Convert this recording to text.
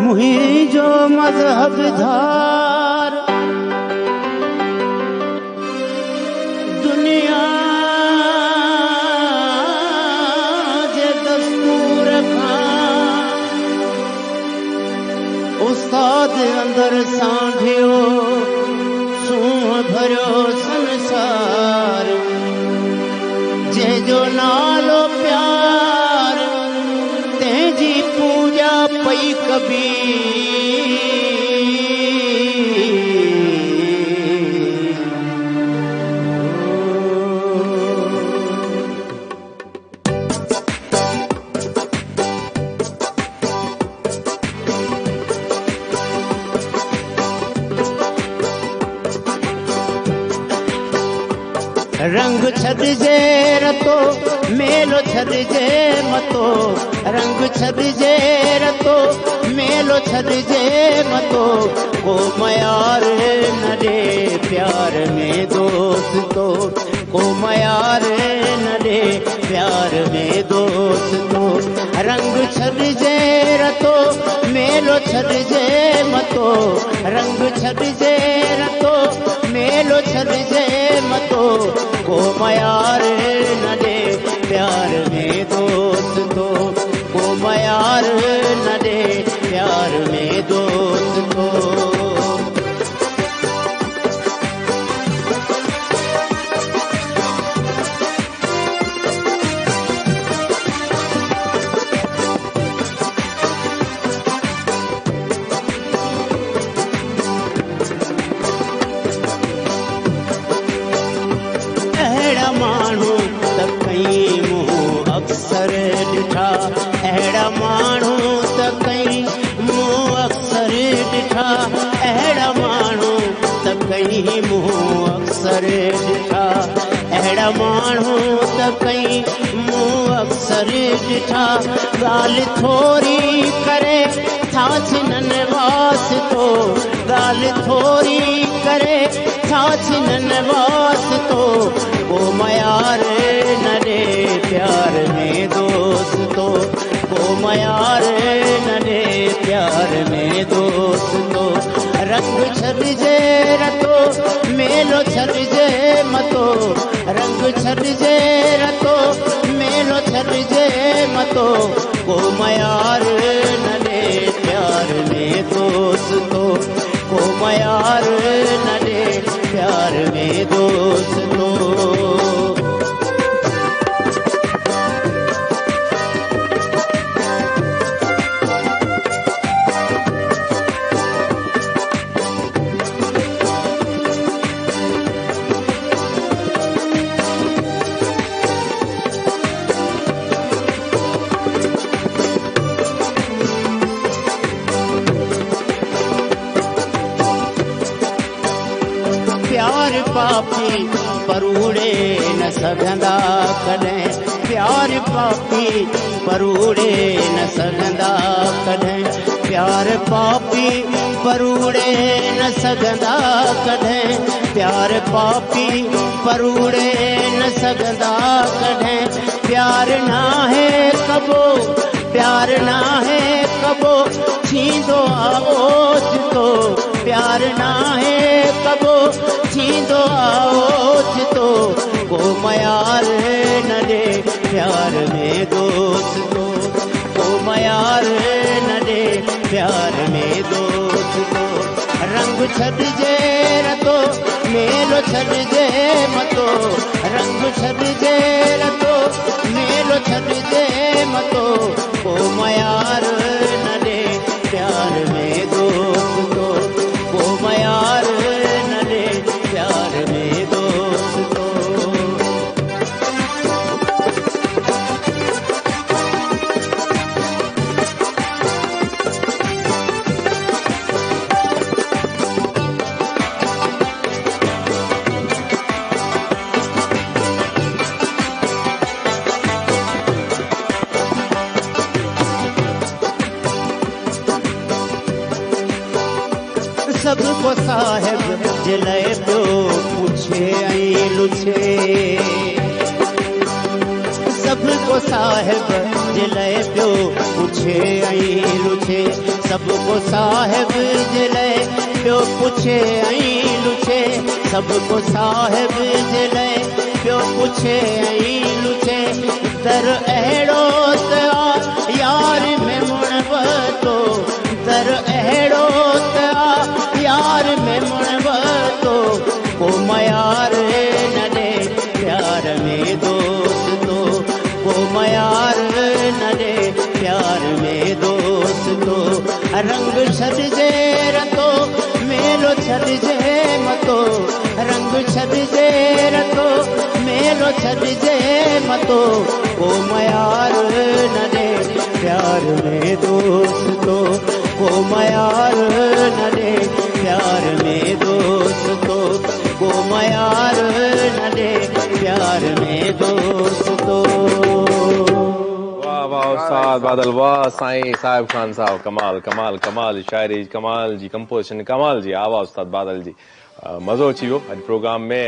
मुहिंजो मजहब धार दुनिया जे दस्तूर खां उस्ताद अंदर सांभियो सूंह भरियो संसार जंहिंजो नालो प्यार तंहिंजी पूजा पई कबीर रंग छॾिजे रतो मेलो छॾिजे मतो रंग छॾिजे रतो मेलो छॾिजे मतो को मयार न ॾे प्यार में दोस्तो को मयार न ॾे प्यार में दोस्तो रंग छॾिजे रतो मेलो छॾिजे मतो रंग छॾिजे रतो मेलो छॾिजे मतो को मयार न ॾे प्यार में दोस्तो को मयार न ॾे प्यार में दोस्तो अक्सर ॾिठा अहिड़ा माण्हू त कई मूं अक्सर ॾिठा अहिड़ा माण्हू त कई मूं अक्सर ॾिठा अहिड़ा माण्हू त कई मूं अक्सर ॾिठा ॻाल्हि थोरी करे छा छिननि वास्तो ॻाल्हि थोरी करे छा छिननि वास्तो को मयार न ॾे प्यार में दोस्तो को मयार न ॾे प्यार में दोस्तो रंग छॾिजे रतो मेलो छॾिजे मतो रंग छॾिजे रतो मेलो छॾिजे मतो को मयार न ॾे प्यार में दोस्तो को मयार न ॾे प्यार में दोस्तो प्यार पापी परूड़े न सघंदा कॾहिं प्यार पापी परूड़े न सघंदा कॾहिं प्यार पापी परूड़े न सघंदा कॾहिं प्यार पापी परूड़े न सघंदा कॾहिं प्यार नाहे कबो प्यार नाहे कबो थींदो ओचितो प्यार नाहे कबो थींदो ओचितो को मयार न ॾे प्यार में दोस्तो को मयार न ॾे प्यार में दोस्तो रंग छॾिजे रतो मेलो छॾिजे मतो रंग छॾिजे रतो मेलो छॾिजे मतो को मयार न ॾे प्यार में दोस्तो को मयार न ॾे प्यार में दोस्तो सबको साहिब जिले पियो पूछे ऐं लुछे सबको साहिब जिले पियो पूछे ऐं लुछे सबको साहिब जे लाइ पियो पुछे ऐं लुछे सबको साहिब जे लाइ पियो पुछे ऐं लुछे दर अहिड़ो त आ यार में मुण वतो दर अहिड़ो त आ यार में मुण वतो को मयार न ॾे प्यार में दोस्तो को मयार न ॾे प्यार में दोस्तो रंग छॾिजे रतो मेलो छॾिजे मतो रंग छॾिजे रतो मेलो छॾिजे मतो को मयार न ॾे प्यार में दोस्तो को मयार न ॾे प्यार में दोस्तो को मयार न ॾे प्यार में दोस्तो। वाह वाह उस्ताद बादल, वाह साईं साहिब खान साहब, कमाल कमाल कमाल शायरी कमाल जी, कंपोजिशन कमाल जी, आवाज़ उस्ताद बादल जी। मज़ो अची वियो अॼु प्रोग्राम में।